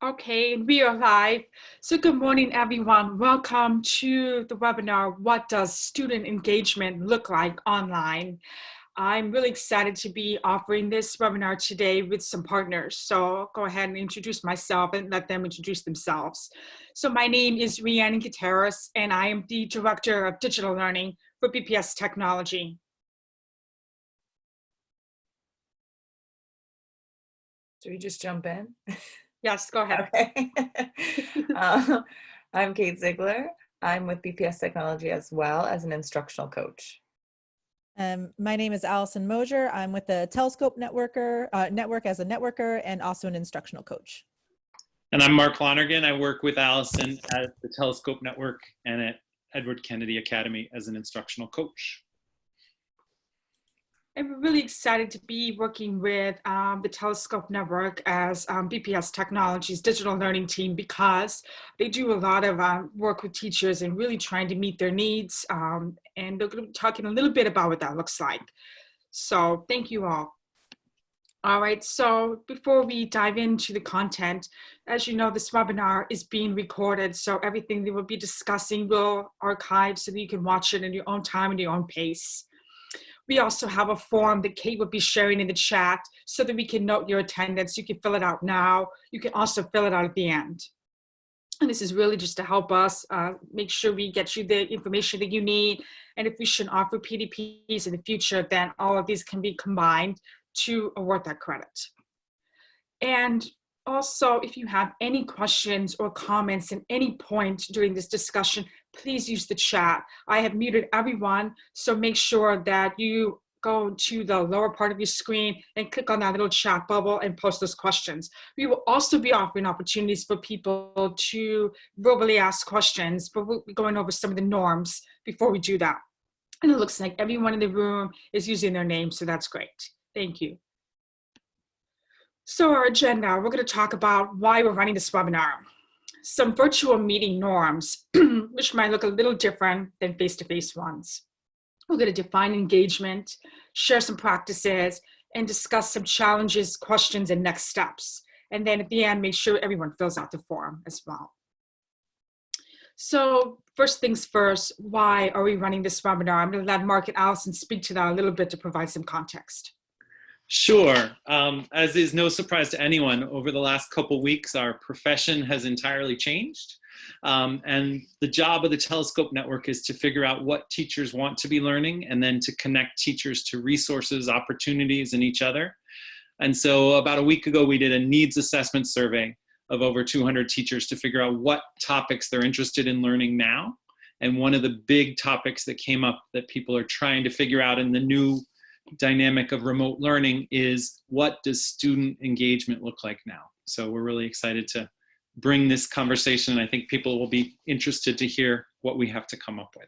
Okay, and we are live. So good morning, everyone. Welcome to the webinar, What Does Student Engagement Look Like Online? I'm really excited to be offering this webinar today with some partners. So I'll go ahead and introduce myself and let them introduce themselves. So my name is Rhiannon Gutierrez, and I am the Director of Digital Learning for BPS Technology. Should we just jump in? Yes, go ahead. Okay. I'm Kate Ziegler. I'm with BPS Technology as well as an instructional coach. My name is Allison Mosier. I'm with the Telescope network as a networker and also an instructional coach. And I'm Mark Lonergan. I work with Allison at the Telescope Network and at Edward Kennedy Academy as an instructional coach. And we're really excited to be working with the Telescope Network as BPS Technology's digital learning team because they do a lot of work with teachers and really trying to meet their needs. And they're going to be talking a little bit about what that looks like. So thank you all. All right, so before we dive into the content, as you know, this webinar is being recorded, so everything that we'll be discussing will archive so that you can watch it in your own time and your own pace. We also have a form that Kate will be sharing in the chat so that we can note your attendance. You can fill it out now. You can also fill it out at the end. And this is really just to help us make sure we get you the information that you need. And if we should offer PDPs in the future, then all of these can be combined to award that credit. And also, if you have any questions or comments at any point during this discussion, please use the chat. I have muted everyone, so make sure that you go to the lower part of your screen and click on that little chat bubble and post those questions. We will also be offering opportunities for people to verbally ask questions, but we'll be going over some of the norms before we do that. And it looks like everyone in the room is using their name, so that's great. Thank you. So our agenda, we're going to talk about why we're running this webinar, some virtual meeting norms, which might look a little different than face-to-face ones. We're going to define engagement, share some practices, and discuss some challenges, questions, and next steps. And then at the end, make sure everyone fills out the form as well. So first things first, why are we running this webinar? I'm going to let Mark and Allison speak to that a little bit to provide some context. Sure. As is no surprise to anyone, over the last couple weeks, our profession has entirely changed. And the job of the Telescope Network is to figure out what teachers want to be learning and then to connect teachers to resources, opportunities, and each other. And so about a week ago, we did a needs assessment survey of over 200 teachers to figure out what topics they're interested in learning now. And one of the big topics that came up that people are trying to figure out in the new dynamic of remote learning is, what does student engagement look like now? So we're really excited to bring this conversation. I think people will be interested to hear what we have to come up with.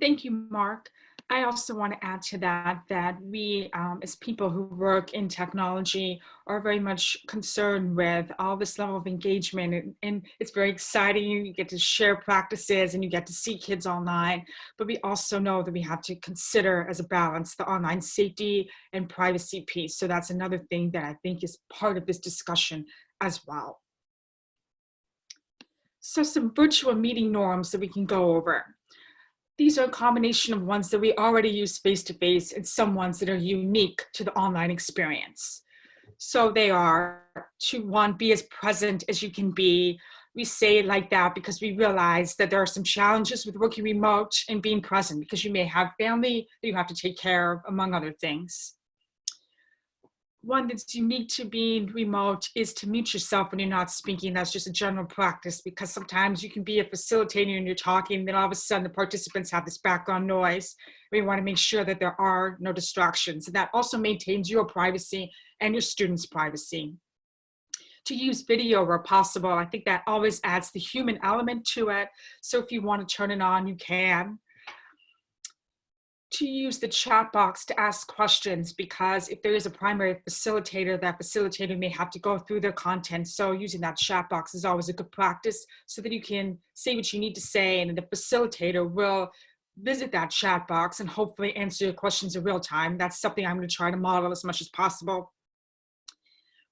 Thank you, Mark. I also want to add to that we, as people who work in technology, are very much concerned with all this level of engagement. And it's very exciting. You get to share practices and you get to see kids online. But we also know that we have to consider as a balance the online safety and privacy piece. So that's another thing that I think is part of this discussion as well. So some virtual meeting norms that we can go over. These are a combination of ones that we already use face-to-face and some ones that are unique to the online experience. So they are to, one, be as present as you can be. We say it like that because we realize that there are some challenges with working remote and being present because you may have family that you have to take care of, among other things. One that's unique to being remote is to mute yourself when you're not speaking. That's just a general practice because sometimes you can be a facilitator and you're talking, and then all of a sudden the participants have this background noise. We want to make sure that there are no distractions, and that also maintains your privacy and your students' privacy. To use video where possible, I think that always adds the human element to it. So if you want to turn it on, you can. To use the chat box to ask questions, because if there is a primary facilitator, that facilitator may have to go through their content. So using that chat box is always a good practice so that you can say what you need to say, and the facilitator will visit that chat box and hopefully answer your questions in real time. That's something I'm going to try to model as much as possible.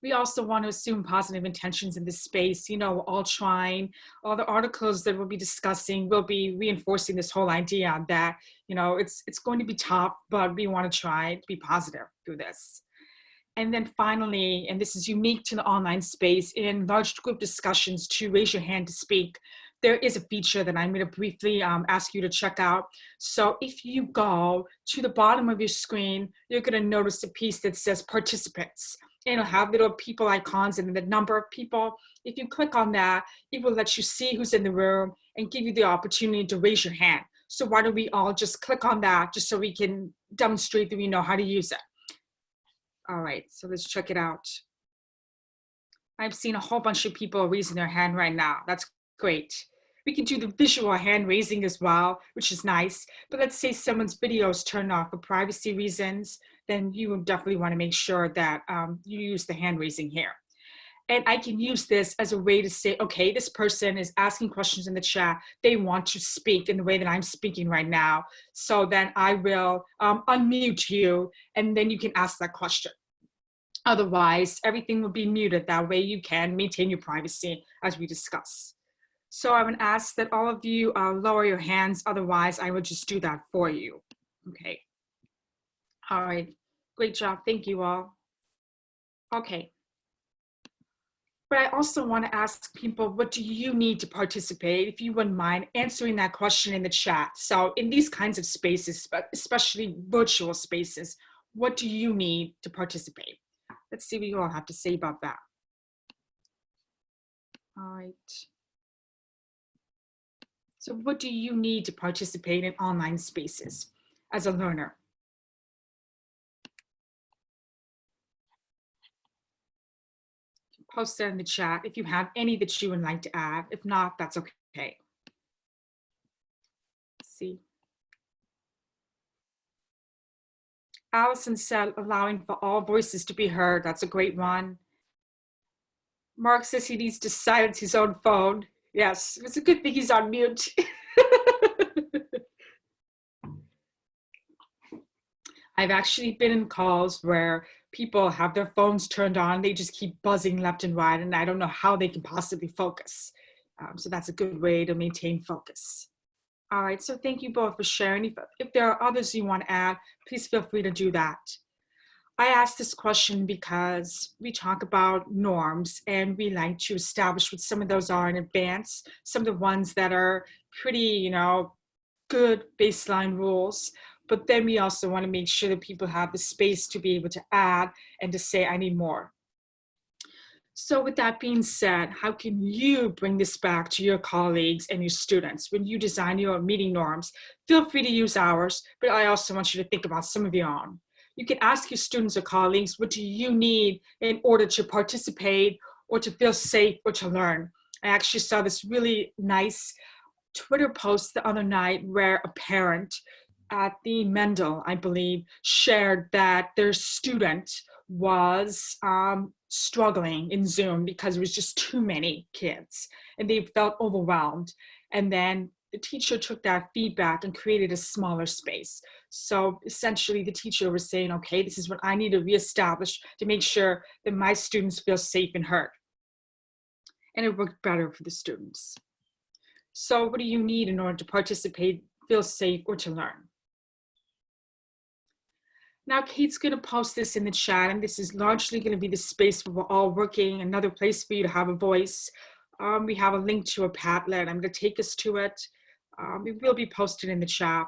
We also want to assume positive intentions in this space. You know, we're all trying. All the articles that we'll be discussing will be reinforcing this whole idea that, you know, it's going to be tough, but we want to try to be positive through this. And then finally, and this is unique to the online space, in large group discussions, to raise your hand to speak, there is a feature that I'm going to briefly ask you to check out. So if you go to the bottom of your screen, you're going to notice a piece that says participants. And it'll have little people icons and the number of people. If you click on that, it will let you see who's in the room and give you the opportunity to raise your hand. So why don't we all just click on that just so we can demonstrate that we know how to use it. All right, so let's check it out. I've seen a whole bunch of people raising their hand right now. That's great. We can do the visual hand raising as well, which is nice. But let's say someone's video is turned off for privacy reasons, then you would definitely want to make sure that you use the hand raising here. And I can use this as a way to say, okay, this person is asking questions in the chat. They want to speak in the way that I'm speaking right now. So then I will unmute you, and then you can ask that question. Otherwise, everything will be muted. That way you can maintain your privacy as we discuss. So I would ask that all of you lower your hands. Otherwise, I would just do that for you. Okay. All right. Great job. Thank you all. Okay. But I also want to ask people, what do you need to participate? If you wouldn't mind answering that question in the chat. So in these kinds of spaces, especially virtual spaces, what do you need to participate? Let's see what you all have to say about that. All right. So what do you need to participate in online spaces as a learner? Post that in the chat if you have any that you would like to add. If not, that's okay. Let's see. Allison said, allowing for all voices to be heard. That's a great one. Mark says he needs to silence his own phone. Yes, it's a good thing he's on mute. I've actually been in calls where people have their phones turned on. They just keep buzzing left and right, and I don't know how they can possibly focus. So that's a good way to maintain focus. All right, so thank you both for sharing. If there are others you want to add, please feel free to do that. I asked this question because we talk about norms, and we like to establish what some of those are in advance, some of the ones that are pretty, good baseline rules. But then we also want to make sure that people have the space to be able to add and to say, I need more. So with that being said, how can you bring this back to your colleagues and your students when you design your meeting norms? Feel free to use ours, but I also want you to think about some of your own. You can ask your students or colleagues, what do you need in order to participate or to feel safe or to learn? I actually saw this really nice Twitter post the other night where a parent at the Mendel, I believe, shared that their student was struggling in Zoom because there was just too many kids and they felt overwhelmed. And then the teacher took that feedback and created a smaller space. So essentially the teacher was saying, okay, this is what I need to reestablish to make sure that my students feel safe and heard. And it worked better for the students. So what do you need in order to participate, feel safe, or to learn? Now, Kate's going to post this in the chat, and this is largely going to be the space where we're all working, another place for you to have a voice. We have a link to a Padlet. I'm going to take us to it. It will be posted in the chat.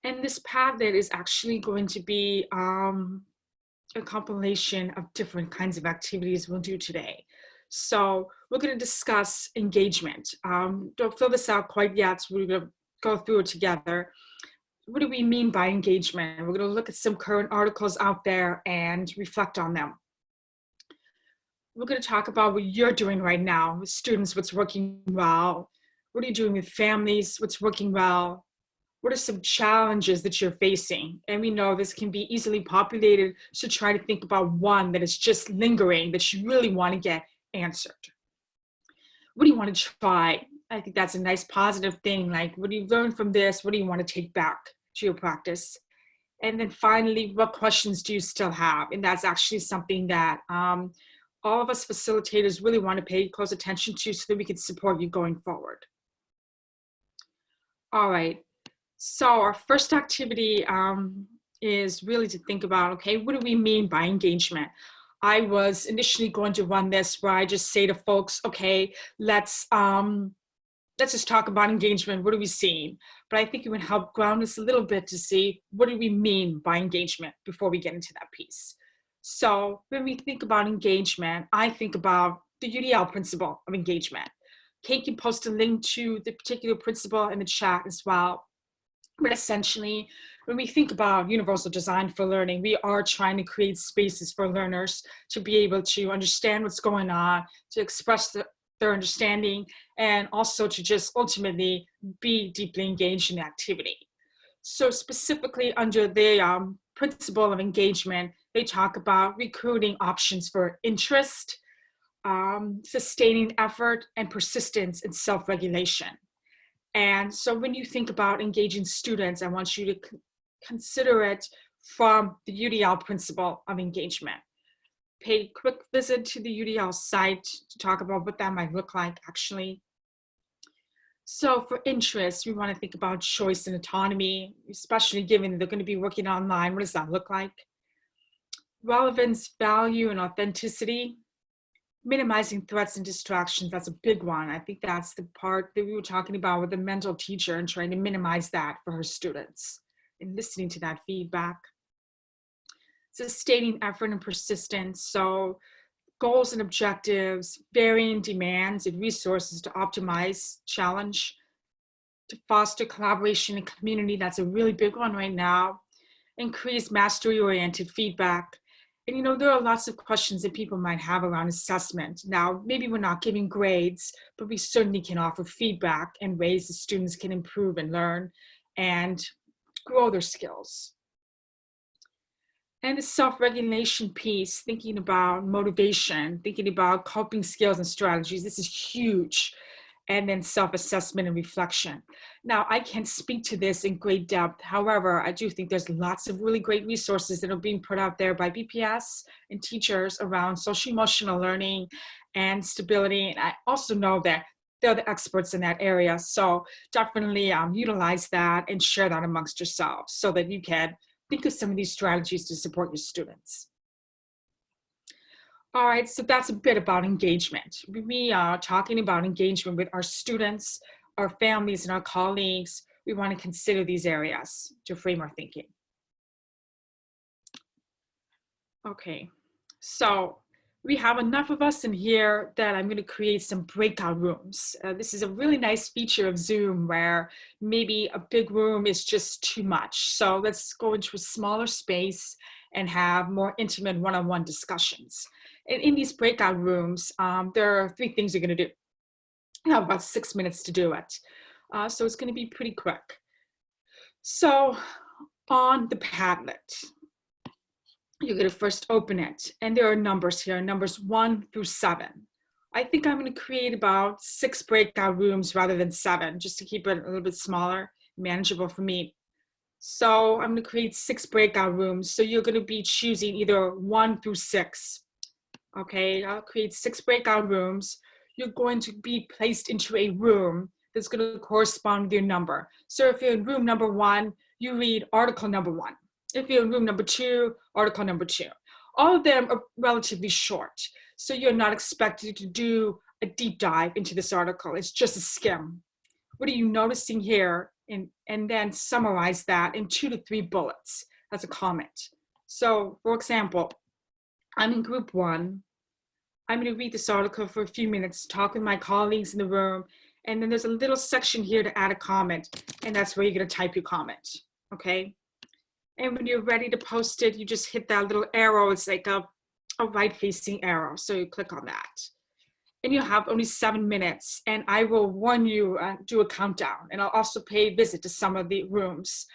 And this Padlet is actually going to be a compilation of different kinds of activities we'll do today. So we're going to discuss engagement. Don't fill this out quite yet, so we're going to go through it together. What do we mean by engagement? We're going to look at some current articles out there and reflect on them. We're going to talk about what you're doing right now with students, what's working well. What are you doing with families? What's working well? What are some challenges that you're facing? And we know this can be easily populated, so try to think about one that is just lingering that you really want to get answered. What do you want to try? I think that's a nice positive thing. Like, what do you learn from this? What do you want to take back to your practice? And then finally, what questions do you still have? And that's actually something that all of us facilitators really want to pay close attention to so that we can support you going forward. All right, so our first activity is really to think about, okay, what do we mean by engagement? I was initially going to run this where I just say to folks, okay, let's just talk about engagement. What are we seeing? But I think it would help ground us a little bit to see what do we mean by engagement before we get into that piece. So when we think about engagement, I think about the UDL principle of engagement. Kate can post a link to the particular principle in the chat as well. But essentially, when we think about universal design for learning, we are trying to create spaces for learners to be able to understand what's going on, to express their understanding, and also to just ultimately be deeply engaged in the activity. So specifically under the principle of engagement, they talk about recruiting options for interest, sustaining effort, and persistence in self-regulation. And so when you think about engaging students, I want you to consider it from the UDL principle of engagement. Pay a quick visit to the UDL site to talk about what that might look like actually. So for interest, we want to think about choice and autonomy, especially given they're going to be working online. What does that look like? Relevance, value, and authenticity. Minimizing threats and distractions, that's a big one. I think that's the part that we were talking about with the mental teacher and trying to minimize that for her students and listening to that feedback. Sustaining effort and persistence. So goals and objectives, varying demands and resources to optimize challenge, to foster collaboration and community. That's a really big one right now. Increase mastery-oriented feedback. And you know, there are lots of questions that people might have around assessment. Now, maybe we're not giving grades, but we certainly can offer feedback and ways the students can improve and learn and grow their skills. And the self-regulation piece, thinking about motivation, thinking about coping skills and strategies, this is huge. And then self-assessment and reflection. Now, I can't speak to this in great depth. However, I do think there's lots of really great resources that are being put out there by BPS and teachers around social emotional learning and stability. And I also know that they're the experts in that area. So definitely utilize that and share that amongst yourselves so that you can think of some of these strategies to support your students. All right, so that's a bit about engagement. We are talking about engagement with our students, our families, and our colleagues. We want to consider these areas to frame our thinking. Okay, so we have enough of us in here that I'm going to create some breakout rooms. This is a really nice feature of Zoom where maybe a big room is just too much. So let's go into a smaller space and have more intimate one-on-one discussions. And in these breakout rooms, there are 3 things you're going to do. You have about 6 minutes to do it. So it's going to be pretty quick. So on the Padlet, you're going to first open it. And there are numbers here, numbers 1 through 7. I think I'm going to create about 6 breakout rooms rather than 7, just to keep it a little bit smaller, manageable for me. So I'm going to create 6 breakout rooms. So you're going to be choosing either 1 through 6. Okay, I'll create 6 breakout rooms. You're going to be placed into a room that's going to correspond with your number. So if you're in room number 1, you read article number 1. If you're in room number 2, article number 2. All of them are relatively short. So you're not expected to do a deep dive into this article. It's just a skim. What are you noticing here? And then summarize that in 2 to 3 bullets as a comment. So for example, I'm in group 1. I'm going to read this article for a few minutes, talk with my colleagues in the room, and then there's a little section here to add a comment, and that's where you're going to type your comment, okay? And when you're ready to post it, you just hit that little arrow. It's like a right-facing arrow, so you click on that. And you have only 7 minutes, and I will warn you, do a countdown, and I'll also pay a visit to some of the rooms.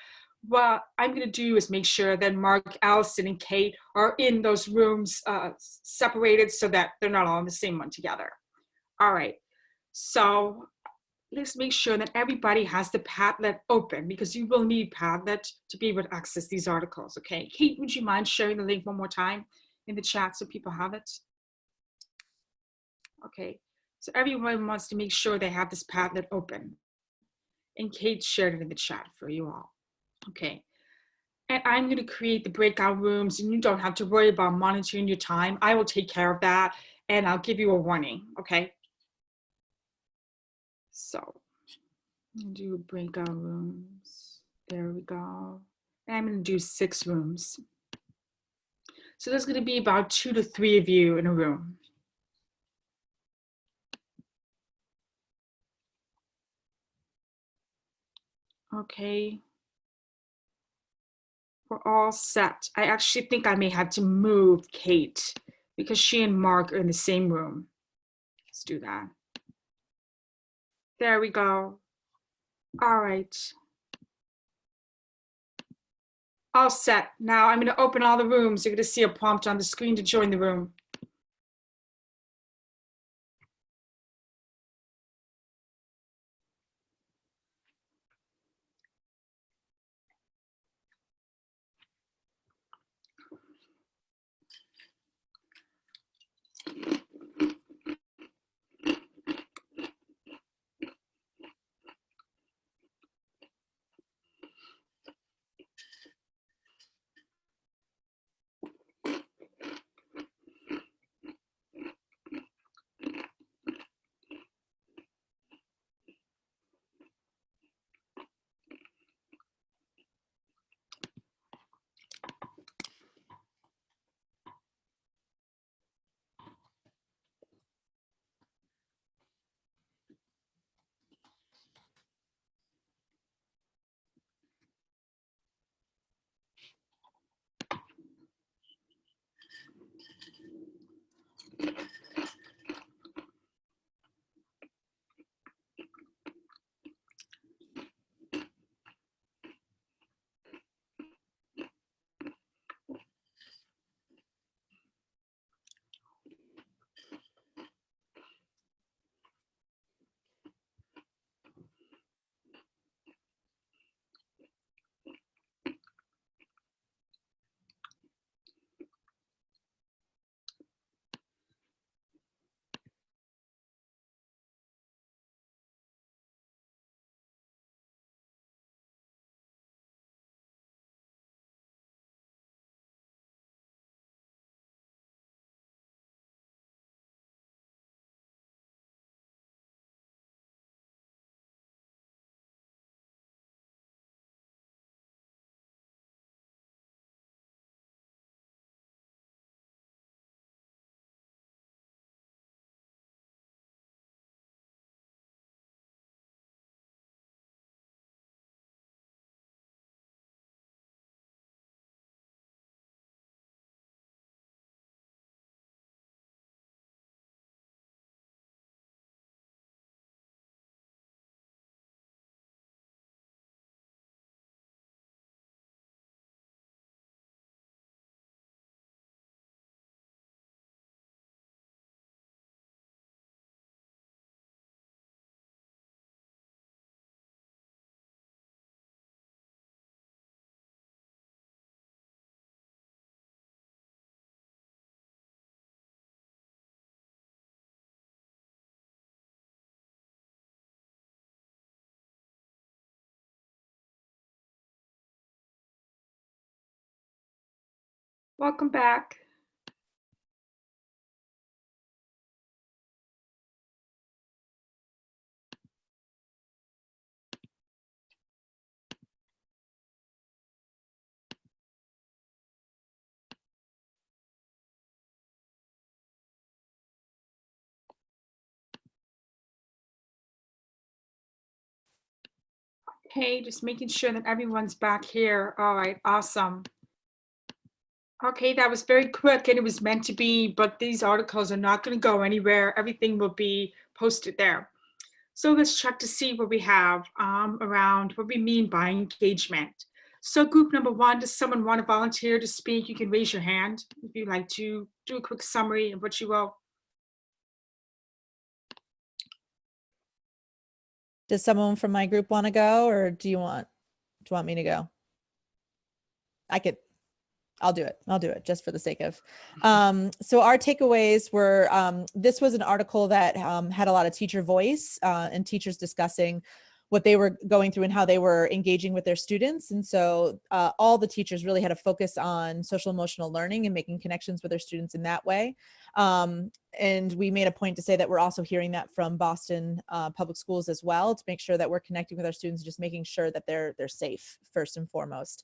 What I'm going to do is make sure that Mark, Allison, and Kate are in those rooms separated so that they're not all in the same one together. All right, so let's make sure that everybody has the Padlet open because you will need Padlet to be able to access these articles, okay? Kate, would you mind sharing the link one more time in the chat so people have it? Okay, so everyone wants to make sure they have this Padlet open. And Kate shared it in the chat for you all. Okay, and I'm gonna create the breakout rooms and you don't have to worry about monitoring your time. I will take care of that and I'll give you a warning, okay? So, I'm gonna do breakout rooms. There we go. And I'm gonna do 6 rooms. So there's gonna be about 2 to 3 of you in a room. Okay. We're all set. I actually think I may have to move Kate because she and Mark are in the same room. Let's do that. There we go. All right. All set. Now I'm going to open all the rooms. You're going to see a prompt on the screen to join the room. Welcome back. Okay, just making sure that everyone's back here. All right, awesome. Okay, that was very quick and it was meant to be, but these articles are not going to go anywhere. Everything will be posted there. So let's check to see what we have around what we mean by engagement. So group number 1, does someone want to volunteer to speak? You can raise your hand if you'd like to do a quick summary of what you will. Does someone from my group want to go, or do you want me to go? I'll do it just for the sake of. So our takeaways were, this was an article that had a lot of teacher voice and teachers discussing what they were going through and how they were engaging with their students. And so all the teachers really had a focus on social emotional learning and making connections with their students in that way. And we made a point to say that we're also hearing that from Boston Public Schools as well, to make sure that we're connecting with our students, just making sure that they're safe first and foremost.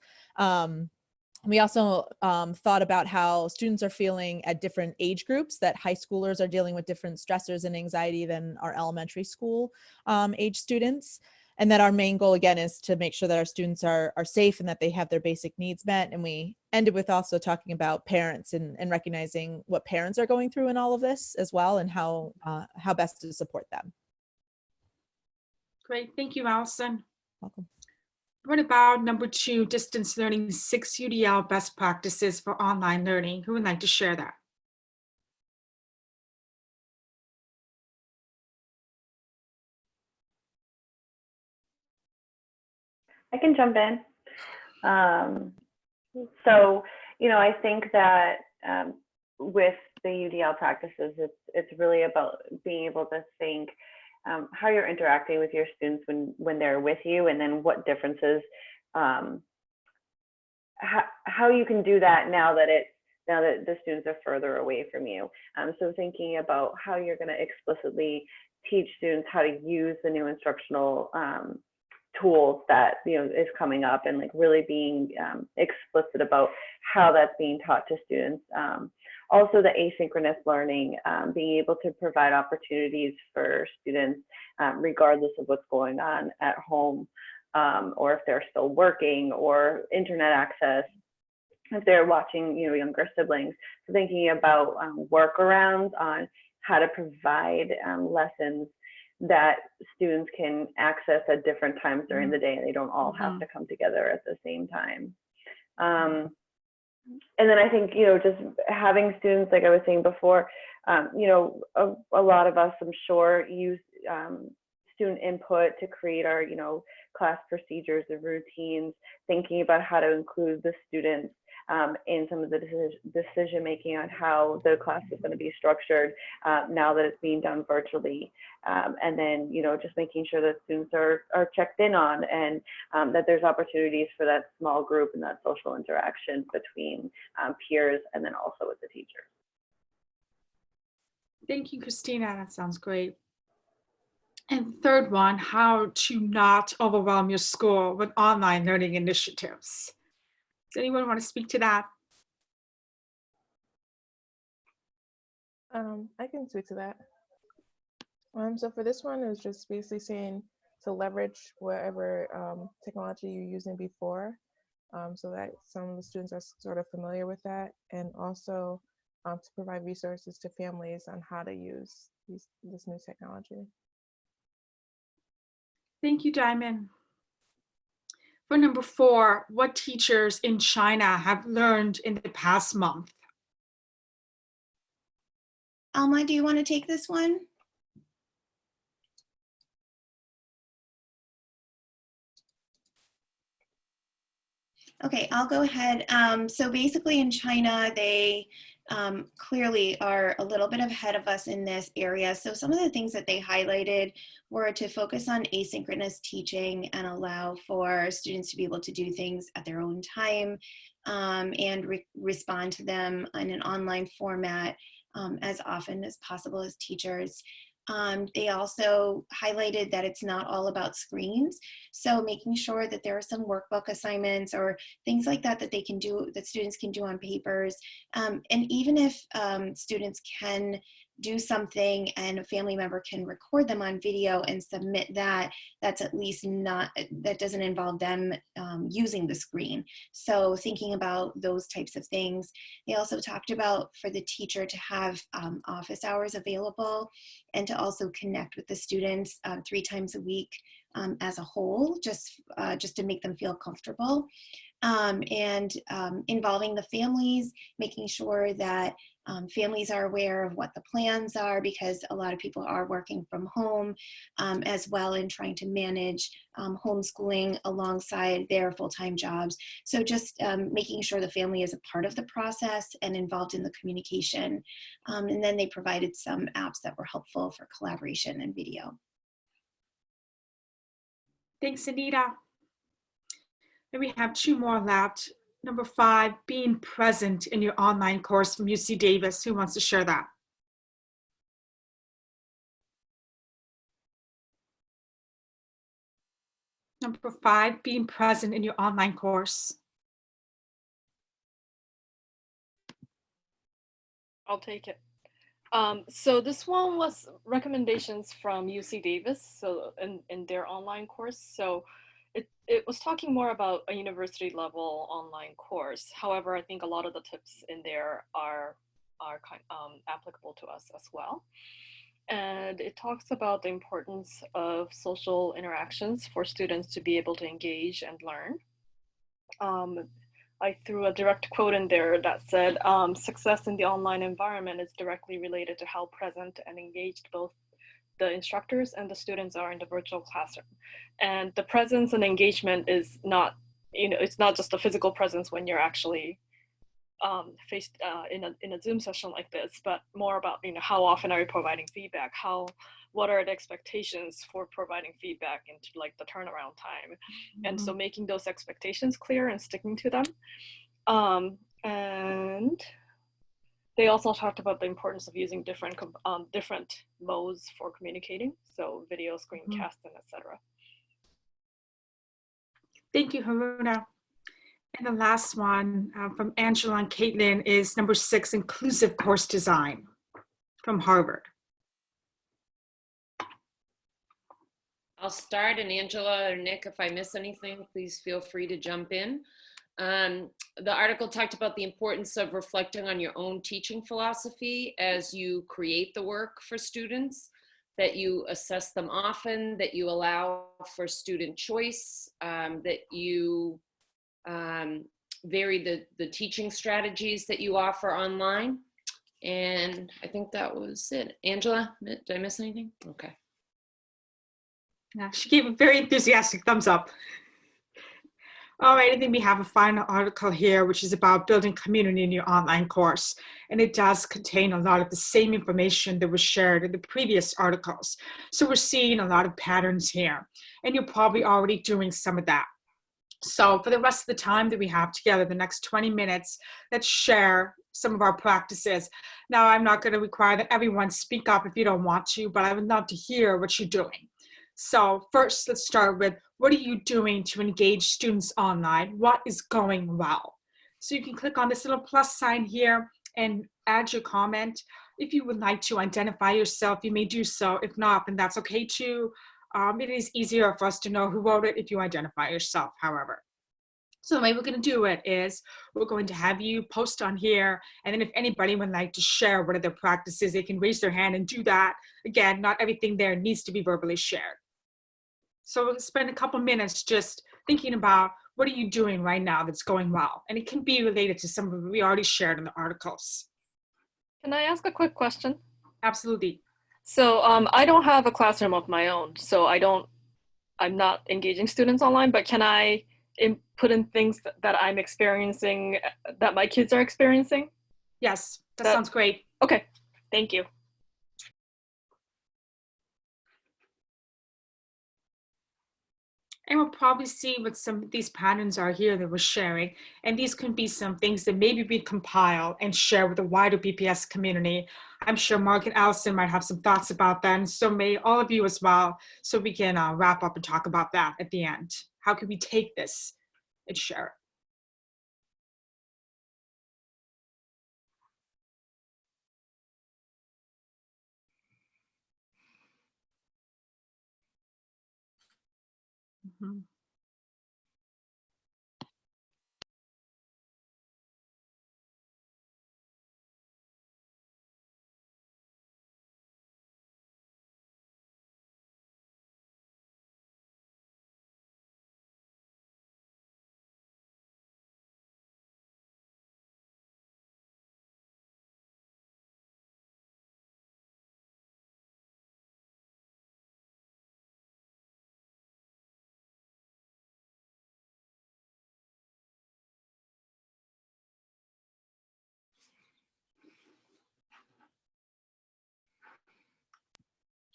We also thought about how students are feeling at different age groups, that high schoolers are dealing with different stressors and anxiety than our elementary school age students. And that our main goal, again, is to make sure that our students are safe and that they have their basic needs met. And we ended with also talking about parents and recognizing what parents are going through in all of this as well, and how best to support them. Great. Thank you, Allison. Welcome. What about number 2, distance learning, 6 UDL best practices for online learning? Who would like to share that? I can jump in. So, I think that with the UDL practices, it's really about being able to think how you're interacting with your students when they're with you, and then what differences, how you can do that now that the students are further away from you. So thinking about how you're going to explicitly teach students how to use the new instructional tools that is coming up, and like really being explicit about how that's being taught to students. Also the asynchronous learning, being able to provide opportunities for students regardless of what's going on at home, or if they're still working, or internet access, if they're watching younger siblings. So thinking about workarounds on how to provide lessons that students can access at different times during the day, and they don't all have to come together at the same time. And then I think, just having students, like I was saying before, a lot of us, I'm sure, use student input to create our, class procedures and routines, thinking about how to include the students in some of the decision making on how the class is going to be structured now that it's being done virtually. And then, just making sure that students are checked in on, and that there's opportunities for that small group and that social interaction between peers, and then also with the teachers. Thank you, Christina. That sounds great. And third one, how to not overwhelm your school with online learning initiatives. Does anyone want to speak to that? I can speak to that. So for this one, it was just basically saying to leverage whatever technology you're using before, so that some of the students are sort of familiar with that, and also to provide resources to families on how to use this new technology. Thank you, Diamond. For number 4, what teachers in China have learned in the past month? Alma, do you want to take this one? Okay, I'll go ahead. So basically in China, they clearly are a little bit ahead of us in this area. So some of the things that they highlighted were to focus on asynchronous teaching and allow for students to be able to do things at their own time, and respond to them in an online format as often as possible as teachers. They also highlighted that it's not all about screens. So making sure that there are some workbook assignments or things like that that they can do, that students can do on papers. And even if students can do something and a family member can record them on video and submit that, that's at least not, that doesn't involve them using the screen. So thinking about those types of things. They also talked about for the teacher to have office hours available, and to also connect with the students 3 times a week as a whole, just to make them feel comfortable. and involving the families, making sure that families are aware of what the plans are, because a lot of people are working from home as well, and trying to manage homeschooling alongside their full-time jobs. So just making sure the family is a part of the process and involved in the communication. And then they provided some apps that were helpful for collaboration and video. Thanks, Anita. And we have 2 more left. Number 5, being present in your online course from UC Davis. Who wants to share that? Number 5, being present in your online course. I'll take it. So this one was recommendations from UC Davis, so in their online course. So it was talking more about a university level online course. However, I think a lot of the tips in there are applicable to us as well. And it talks about the importance of social interactions for students to be able to engage and learn. I threw a direct quote in there that said, success in the online environment is directly related to how present and engaged both the instructors and the students are in the virtual classroom. And the presence and engagement is not, it's not just a physical presence when you're actually faced in a Zoom session like this, but more about, how often are you providing feedback? What are the expectations for providing feedback into like the turnaround time? And so making those expectations clear and sticking to them. And they also talked about the importance of using different modes for communicating. So video, screencast, and etc. Thank you, Haruna. And the last one from Angela and Caitlin is number 6, inclusive course design from Harvard. I'll start, and Angela or Nick, if I miss anything, please feel free to jump in. The article talked about the importance of reflecting on your own teaching philosophy as you create the work for students, that you assess them often, that you allow for student choice, that you vary the teaching strategies that you offer online. And I think that was it. Angela, did I miss anything? Okay. Yeah, she gave a very enthusiastic thumbs up. All right, and then we have a final article here, which is about building community in your online course. And it does contain a lot of the same information that was shared in the previous articles. So we're seeing a lot of patterns here, and you're probably already doing some of that. So for the rest of the time that we have together, the next 20 minutes, let's share some of our practices. Now, I'm not going to require that everyone speak up if you don't want to, but I would love to hear what you're doing. So first, let's start with, what are you doing to engage students online? What is going well? So you can click on this little plus sign here and add your comment. If you would like to identify yourself, you may do so. If not, then that's okay too. It is easier for us to know who wrote it if you identify yourself, however. So the way we're going to do it is we're going to have you post on here, and then if anybody would like to share one of their practices, they can raise their hand and do that. Again, not everything there needs to be verbally shared. So we'll spend a couple minutes just thinking about, what are you doing right now that's going well? And it can be related to some of what we already shared in the articles. Can I ask a quick question? Absolutely. So I don't have a classroom of my own, so I'm not engaging students online, but can I put in things that I'm experiencing, that my kids are experiencing? Yes, that sounds great. Okay, thank you. And we'll probably see what some of these patterns are here that we're sharing. And these can be some things that maybe we compile and share with the wider BPS community. I'm sure Mark and Allison might have some thoughts about that, and so may all of you as well, so we can wrap up and talk about that at the end. How can we take this and share it? Mm-hmm.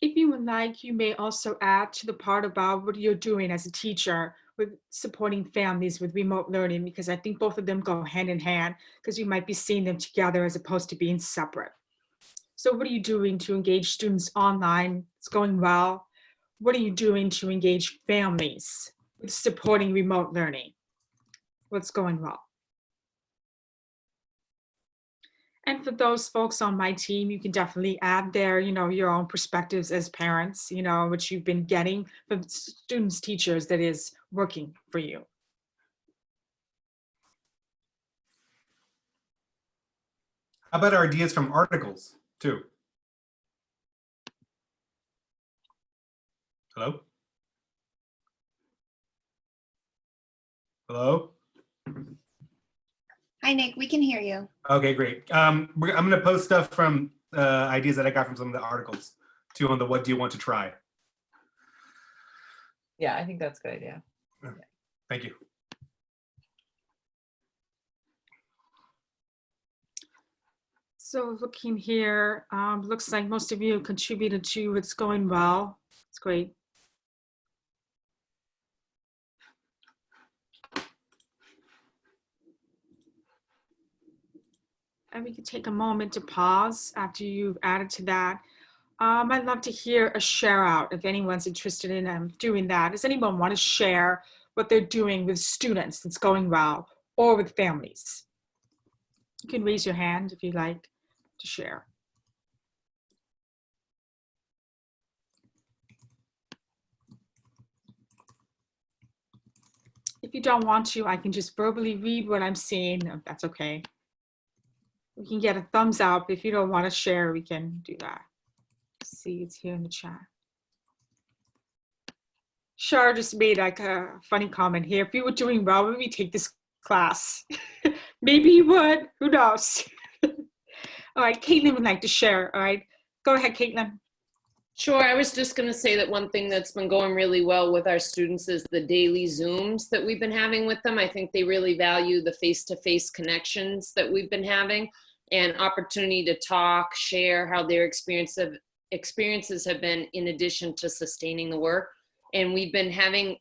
If you would like, you may also add to the part about what you're doing as a teacher with supporting families with remote learning, because I think both of them go hand in hand, because you might be seeing them together as opposed to being separate. So what are you doing to engage students online? It's going well. What are you doing to engage families with supporting remote learning? What's going well? And for those folks on my team, you can definitely add their, your own perspectives as parents, which you've been getting from students, teachers that is working for you. How about our ideas from articles too? Hello? Hello? Hi, Nick. We can hear you. Okay, great. I'm going to post stuff from ideas that I got from some of the articles too on the what do you want to try. Yeah, I think that's good. Yeah. Thank you. So looking here, looks like most of you contributed to It's Going Well. It's great. And we can take a moment to pause after you've added to that. I'd love to hear a share out if anyone's interested in doing that. Does anyone want to share what they're doing with students that's going well or with families? You can raise your hand if you'd like to share. If you don't want to, I can just verbally read what I'm seeing. If that's okay. We can get a thumbs up. If you don't want to share, we can do that. See, it's here in the chat. Shar just made like a funny comment here. If you were doing well, would we take this class? Maybe you would. Who knows? All right, Caitlin would like to share. All right, go ahead, Caitlin. Sure. I was just going to say that one thing that's been going really well with our students is the daily Zooms that we've been having with them. I think they really value the face-to-face connections that we've been having and opportunity to talk, share how their experiences have been in addition to sustaining the work. And we've been having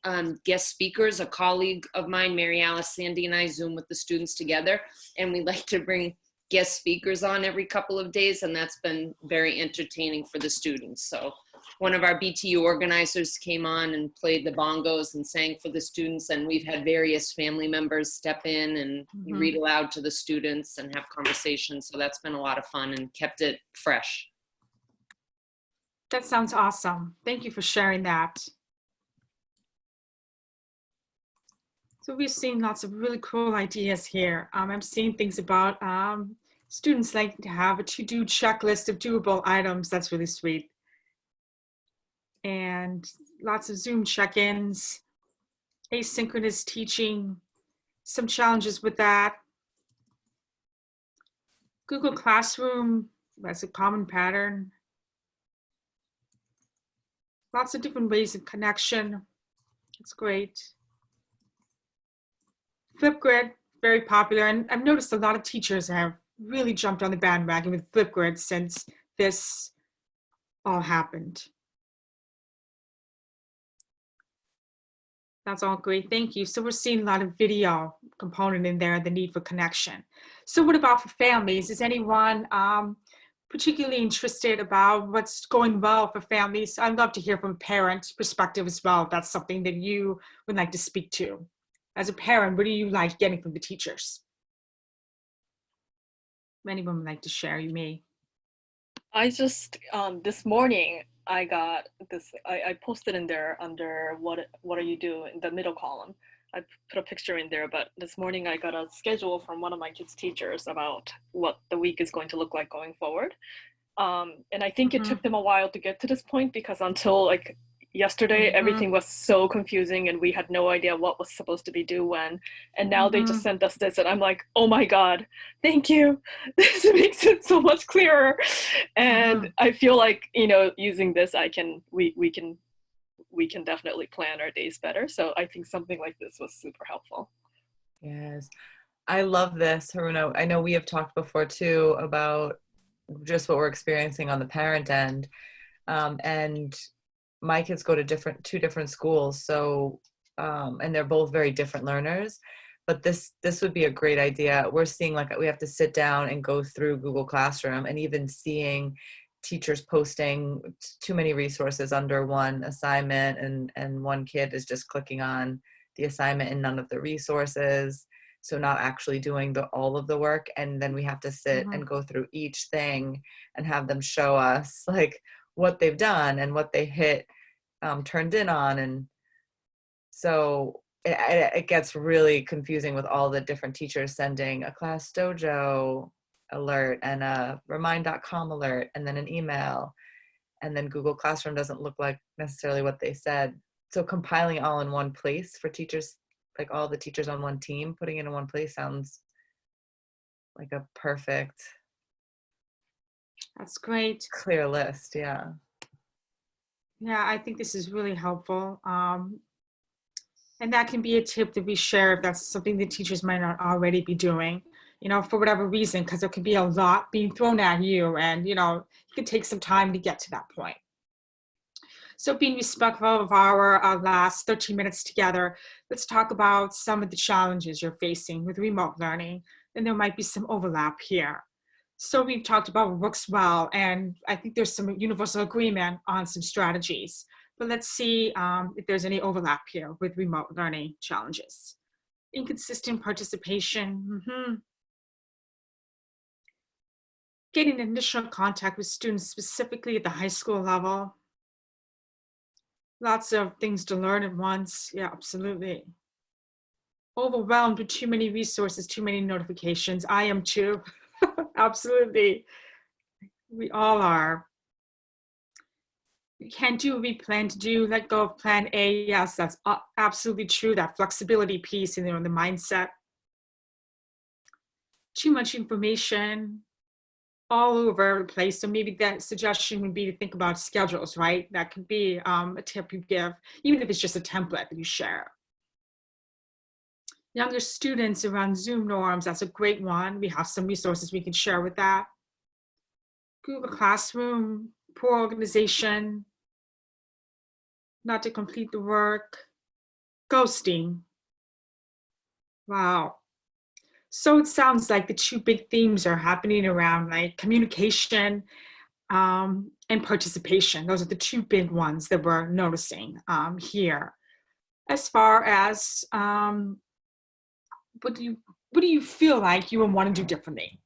guest speakers. A colleague of mine, Mary Alice, Sandy, and I Zoom with the students together. And we like to bring guest speakers on every couple of days, and that's been very entertaining for the students. So one of our BTU organizers came on and played the bongos and sang for the students, and we've had various family members step in and read aloud to the students and have conversations. So that's been a lot of fun and kept it fresh. That sounds awesome. Thank you for sharing that. So we're seeing lots of really cool ideas here. I'm seeing things about students like to have a to-do checklist of doable items. That's really sweet. And lots of Zoom check-ins, asynchronous teaching, some challenges with that. Google Classroom, that's a common pattern. Lots of different ways of connection. It's great. Flipgrid, very popular. And I've noticed a lot of teachers have really jumped on the bandwagon with Flipgrid since this all happened. That's all great, thank you. So we're seeing a lot of video component in there, the need for connection. So what about for families? Is anyone particularly interested about what's going well for families? I'd love to hear from a parent's perspective as well. If that's something that you would like to speak to. As a parent, what do you like getting from the teachers? If anyone would like to share, you may. I just, this morning, I got this, I posted in there under what do you do in the middle column. I put a picture in there, but this morning I got a schedule from one of my kids' teachers about what the week is going to look like going forward. And I think it took them a while to get to this point because until like yesterday, everything was so confusing and we had no idea what was supposed to be due when. And now they just sent us this and I'm like, oh my God, thank you. This makes it so much clearer. And I feel like, you know, using this, we can definitely plan our days better. So I think something like this was super helpful. Yes, I love this, Haruna. I know we have talked before too about just what we're experiencing on the parent end. And my kids go to two different schools, so and they're both very different learners. But this would be a great idea. We're seeing like we have to sit down and go through Google Classroom, and even seeing teachers posting too many resources under one assignment, and one kid is just clicking on the assignment and none of the resources, so not actually doing all of the work. And then we have to sit and go through each thing and have them show us like what they've done and what they hit turned in on. And so it gets really confusing with all the different teachers sending a Class Dojo alert and a remind.com alert and then an email, and then Google Classroom doesn't look like necessarily what they said. So compiling it all in one place for teachers, like all the teachers on one team, putting it in one place sounds like a perfect, That's great. clear list. Yeah. Yeah, I think this is really helpful. And that can be a tip that we share if that's something that teachers might not already be doing, for whatever reason, because there could be a lot being thrown at you, and, it could take some time to get to that point. So being respectful of our last 13 minutes together, let's talk about some of the challenges you're facing with remote learning. And there might be some overlap here. So we've talked about what works well, and I think there's some universal agreement on some strategies. But let's see if there's any overlap here with remote learning challenges. Inconsistent participation. Getting initial contact with students, specifically at the high school level. Lots of things to learn at once. Yeah, absolutely. Overwhelmed with too many resources, too many notifications. I am too. Absolutely. We all are. We can't do what we plan to do. Let go of plan A. Yes, that's absolutely true. That flexibility piece and the mindset. Too much information all over the place. So maybe that suggestion would be to think about schedules, right? That could be a tip you give, even if it's just a template that you share. Younger students around Zoom norms, that's a great one. We have some resources we can share with that. Google Classroom, poor organization, not to complete the work, ghosting. Wow. So it sounds like the two big themes are happening around like communication and participation. Those are the two big ones that we're noticing here. As far as what do you feel like you would want to do differently?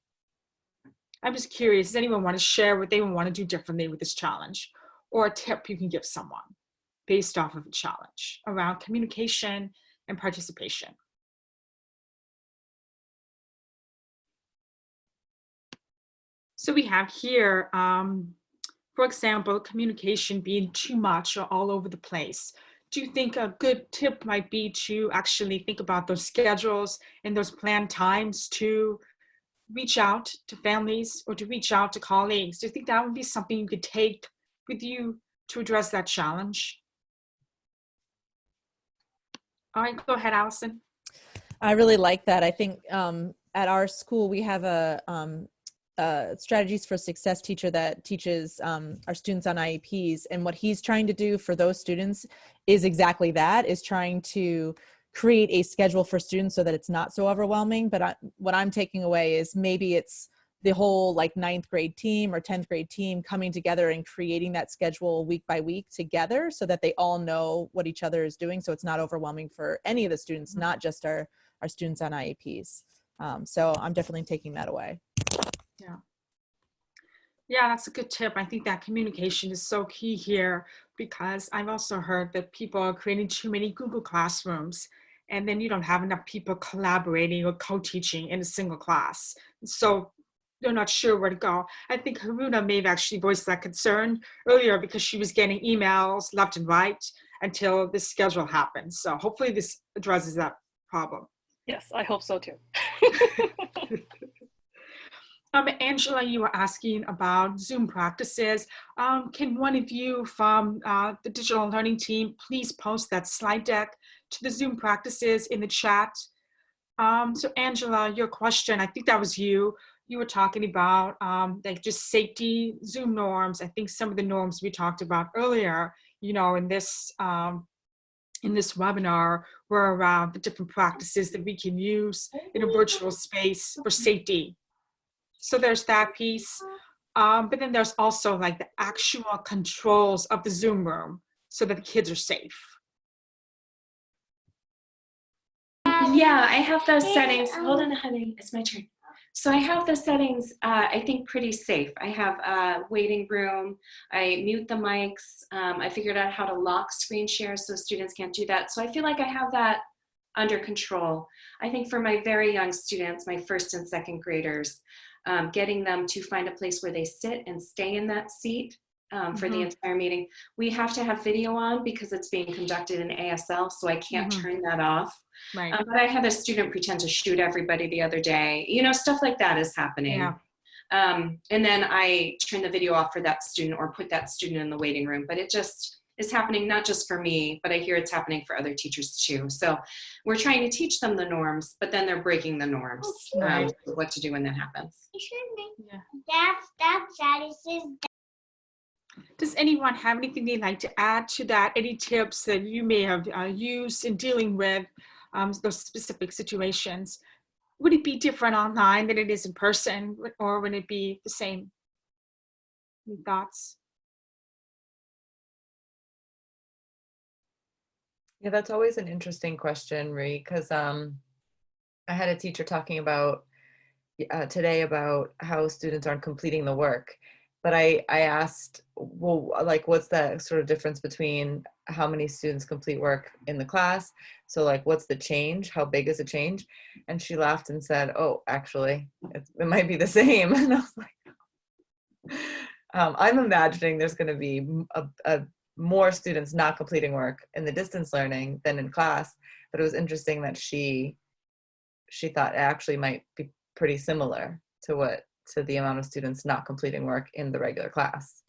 I'm just curious, does anyone want to share what they would want to do differently with this challenge, or a tip you can give someone based off of a challenge around communication and participation? So we have here, for example, communication being too much or all over the place. Do you think a good tip might be to actually think about those schedules and those planned times to reach out to families or to reach out to colleagues? Do you think that would be something you could take with you to address that challenge? All right, go ahead, Allison. I really like that. I think at our school, we have a strategies for success teacher that teaches our students on IEPs. And what he's trying to do for those students is exactly that, is trying to create a schedule for students so that it's not so overwhelming. But what I'm taking away is maybe it's the whole like 9th grade team or 10th grade team coming together and creating that schedule week by week together so that they all know what each other is doing. So it's not overwhelming for any of the students, not just our students on IEPs. So I'm definitely taking that away. Yeah, that's a good tip. I think that communication is so key here, because I've also heard that people are creating too many Google Classrooms, and then you don't have enough people collaborating or co-teaching in a single class. So they're not sure where to go. I think Haruna may have actually voiced that concern earlier because she was getting emails left and right until this schedule happened. So hopefully this addresses that problem. Yes, I hope so too. Angela, you were asking about Zoom practices. Can one of you from the digital learning team please post that slide deck to the Zoom practices in the chat? So Angela, your question, I think that was you. you were talking about like just safety Zoom norms. I think some of the norms we talked about earlier, you know, in this webinar were around the different practices that we can use in a virtual space for safety. So there's that piece. But then there's also like the actual controls of the Zoom room so that the kids are safe. Yeah, I have those settings. Hold on, honey, it's my turn. So I have the settings, I think, pretty safe. I have a waiting room. I mute the mics. I figured out how to lock screen shares so students can't do that. So I feel like I have that under control. I think for my very young students, my first and second graders, getting them to find a place where they sit and stay in that seat for the entire meeting. We have to have video on because it's being conducted in ASL, so I can't turn that off. Right. But I had a student pretend to shoot everybody the other day. You know, stuff like that is happening. Yeah. And then I turn the video off for that student or put that student in the waiting room. But it just is happening not just for me, but I hear it's happening for other teachers too. So we're trying to teach them the norms, but then they're breaking the norms. Right. What to do when that happens. Yeah. Does anyone have anything they'd like to add to that? Any tips that you may have used in dealing with those specific situations? Would it be different online than it is in person, or would it be the same? Any thoughts? Yeah, that's always an interesting question, Ree, because I had a teacher talking about today about how students aren't completing the work. But I asked, well, like, what's the sort of difference between how many students complete work in the class? So like, what's the change? How big is the change? And she laughed and said, oh, actually, it might be the same. And I was like, I'm imagining there's going to be more students not completing work in the distance learning than in class. But it was interesting that she thought it actually might be pretty similar to the amount of students not completing work in the regular class.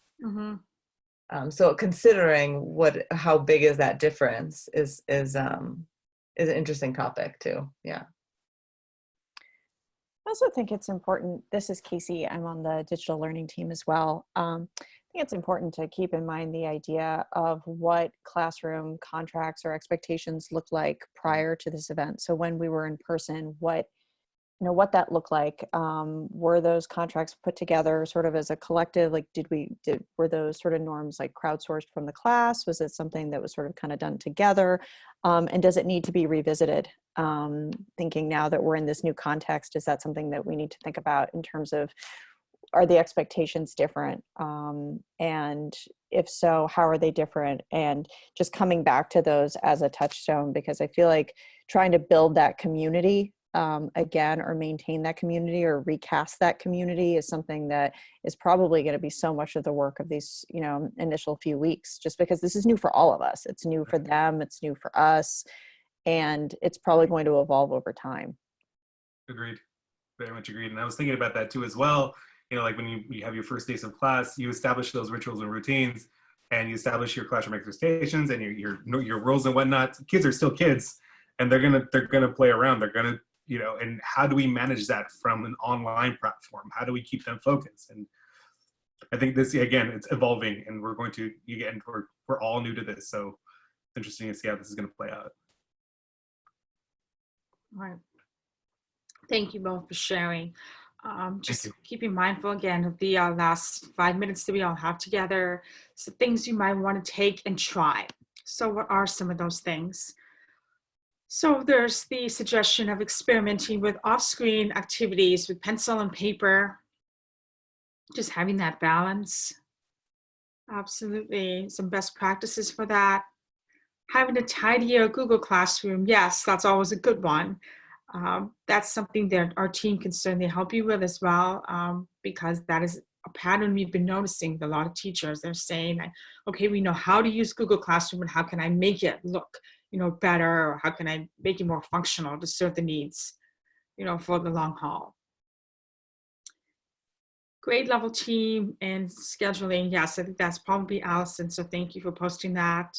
So considering how big is that difference is an interesting topic too. Yeah. I also think it's important. This is Casey. I'm on the digital learning team as well. I think it's important to keep in mind the idea of what classroom contracts or expectations looked like prior to this event. So when we were in person, what that looked like. Were those contracts put together sort of as a collective? Like, were those sort of norms like crowdsourced from the class? Was it something that was sort of kind of done together? And does it need to be revisited? Thinking now that we're in this new context, is that something that we need to think about in terms of, are the expectations different? And if so, how are they different? And just coming back to those as a touchstone, because I feel like trying to build that community again, or maintain that community or recast that community is something that is probably going to be so much of the work of these, initial few weeks, just because this is new for all of us. It's new for them, it's new for us, and it's probably going to evolve over time. Agreed. Very much agreed. And I was thinking about that too as well. Like when you have your first days of class, you establish those rituals and routines, and you establish your classroom expectations and your rules and whatnot. Kids are still kids, and they're gonna play around. They're gonna and how do we manage that from an online platform? How do we keep them focused? And I think this, again, it's evolving, and we're all new to this. So it's interesting to see how this is going to play out. All right. Thank you both for sharing. Just keeping mindful again of the last 5 minutes that we all have together. So things you might want to take and try. So what are some of those things? So there's the suggestion of experimenting with off-screen activities with pencil and paper, just having that balance. Absolutely, some best practices for that. Having a tidier Google Classroom, yes, that's always a good one. That's something that our team can certainly help you with as well, because that is a pattern we've been noticing with a lot of teachers. They're saying, okay, we know how to use Google Classroom, but how can I make it look better, or how can I make it more functional to serve the needs, for the long haul. Grade level team and scheduling. Yes, I think that's probably Allison. So thank you for posting that.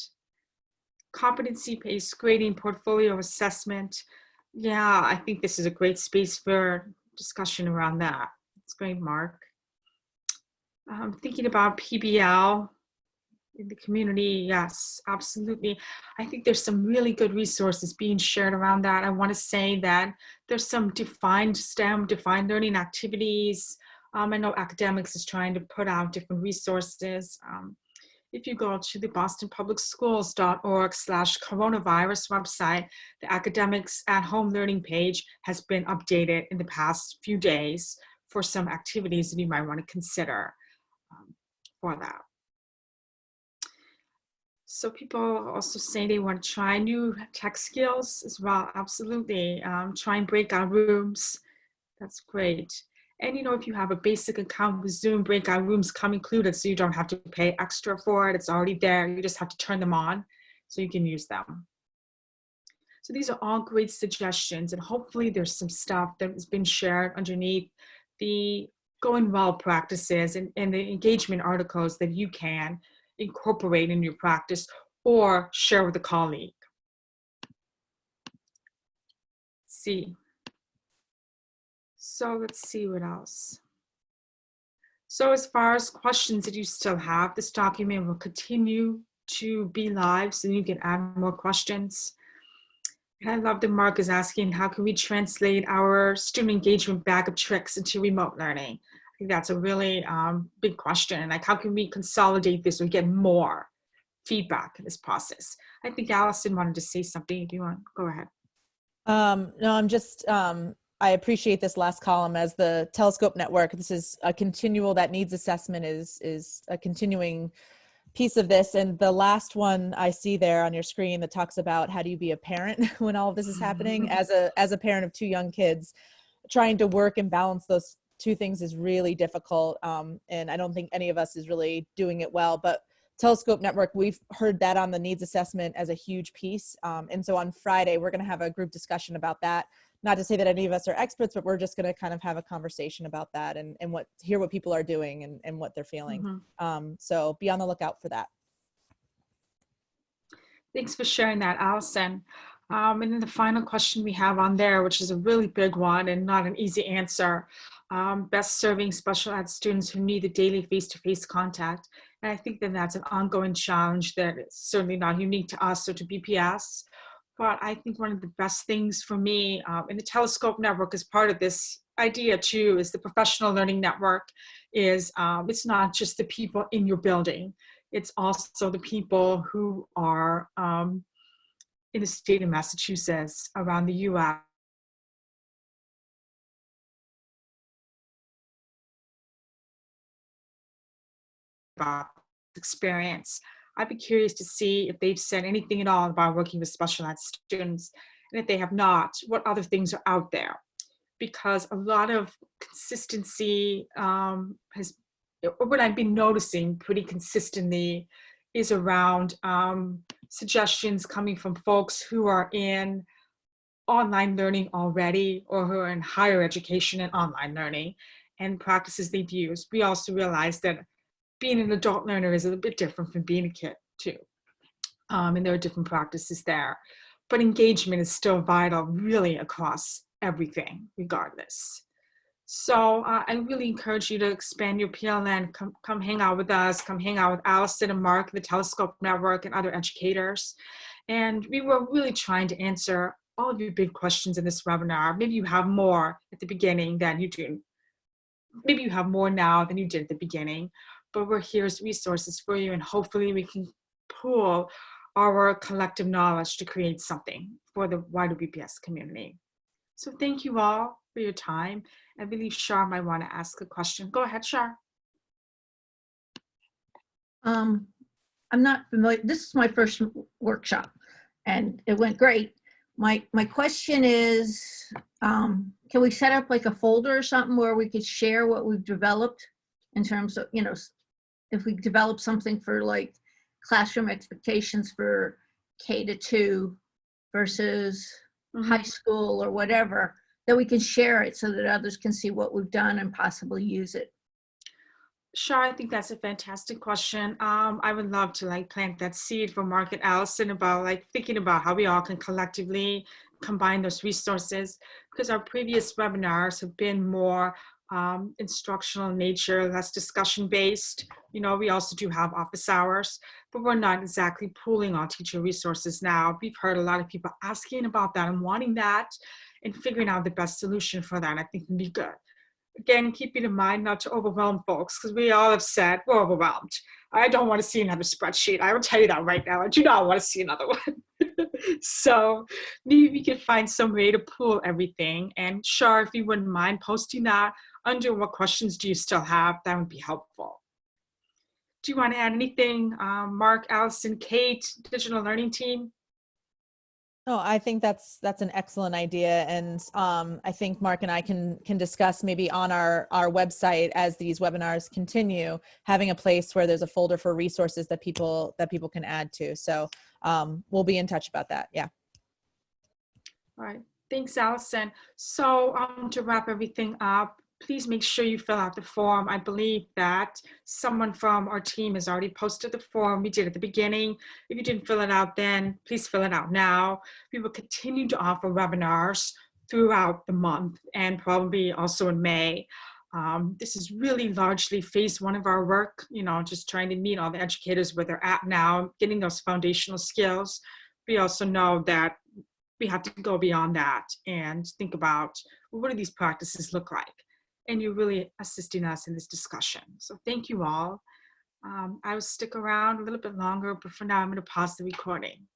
Competency-based grading, portfolio assessment. Yeah, I think this is a great space for discussion around that. That's great, Mark. Thinking about PBL in the community, yes, absolutely. I think there's some really good resources being shared around that. I want to say that there's some defined STEM, defined learning activities. I know academics is trying to put out different resources. If you go to the bostonpublicschools.org/coronavirus website, the academics at home learning page has been updated in the past few days for some activities that you might want to consider for that. So people also say they want to try new tech skills as well. Absolutely. Try and breakout rooms. That's great. And if you have a basic account with Zoom, breakout rooms come included, so you don't have to pay extra for it. It's already there. You just have to turn them on so you can use them. So these are all great suggestions, and hopefully there's some stuff that has been shared underneath the going well practices and the engagement articles that you can incorporate in your practice or share with a colleague. Let's see. So let's see what else. So as far as questions that you still have, this document will continue to be live so you can add more questions. And I love that Mark is asking, how can we translate our student engagement bag of tricks into remote learning? I think that's a really big question. Like, how can we consolidate this or get more feedback in this process? I think Allison wanted to say something. If you want, go ahead. No, I'm just, I appreciate this last column as the Telescope Network. This is a continual, that needs assessment is a continuing piece of this. And the last one I see there on your screen that talks about how do you be a parent when all of this is happening. As a parent of 2 young kids, trying to work and balance those 2 things is really difficult. And I don't think any of us is really doing it well, but Telescope Network, we've heard that on the needs assessment as a huge piece. And so on Friday, we're going to have a group discussion about that. Not to say that any of us are experts, but we're just going to kind of have a conversation about that and hear what people are doing and what they're feeling. So be on the lookout for that. Thanks for sharing that, Allison. And then the final question we have on there, which is a really big one and not an easy answer, best serving special ed students who need the daily face-to-face contact. And I think that that's an ongoing challenge that is certainly not unique to us or to BPS. But I think one of the best things for me, and the Telescope Network is part of this idea too, is the professional learning network is, it's not just the people in your building, it's also the people who are in the state of Massachusetts, around the US. About experience. I'd be curious to see if they've said anything at all about working with special ed students. And if they have not, what other things are out there? Because a lot of consistency what I've been noticing pretty consistently is around suggestions coming from folks who are in online learning already or who are in higher education and online learning and practices they've used. We also realize that being an adult learner is a little bit different from being a kid too. And there are different practices there. But engagement is still vital really across everything regardless. So I really encourage you to expand your PLN, come hang out with us, come hang out with Allison and Mark, the Telescope Network and other educators. And we were really trying to answer all of your big questions in this webinar. Maybe you have more at the beginning than you do. Maybe you have more now than you did at the beginning. But we're here as resources for you, and hopefully we can pool our collective knowledge to create something for the wider BPS community. So thank you all for your time. I believe Shar might want to ask a question. Go ahead, Shar. I'm not familiar. This is my first workshop, and it went great. My question is, can we set up like a folder or something where we could share what we've developed in terms of, if we develop something for like classroom expectations for K-2 versus high school or whatever, that we can share it so that others can see what we've done and possibly use it? Sure, I think that's a fantastic question. I would love to plant that seed for Mark and Allison about thinking about how we all can collectively combine those resources, because our previous webinars have been more instructional nature, less discussion based. You know, we also do have office hours, but we're not exactly pooling our teacher resources now. We've heard a lot of people asking about that and wanting that and figuring out the best solution for that. I think would be good. Again, keeping in mind not to overwhelm folks, because we all have said we're overwhelmed. I don't want to see another spreadsheet. I will tell you that right now. I do not want to see another one. So maybe we could find some way to pool everything. And sure, if you wouldn't mind posting that under what questions do you still have, that would be helpful. Do you want to add anything, Mark, Allison, Kate, digital learning team? No, I think that's an excellent idea, and I think Mark and I can discuss maybe on our website as these webinars continue, having a place where there's a folder for resources that people can add to. So we'll be in touch about that. Yeah. All right. Thanks, Allison. So to wrap everything up, please make sure you fill out the form. I believe that someone from our team has already posted the form we did at the beginning. If you didn't fill it out then, please fill it out now. We will continue to offer webinars throughout the month and probably also in May. This is really largely phase one of our work, you know, just trying to meet all the educators where they're at now, getting those foundational skills. We also know that we have to go beyond that and think about, well, what do these practices look like? And you're really assisting us in this discussion. So thank you all. I will stick around a little bit longer, but for now I'm going to pause the recording.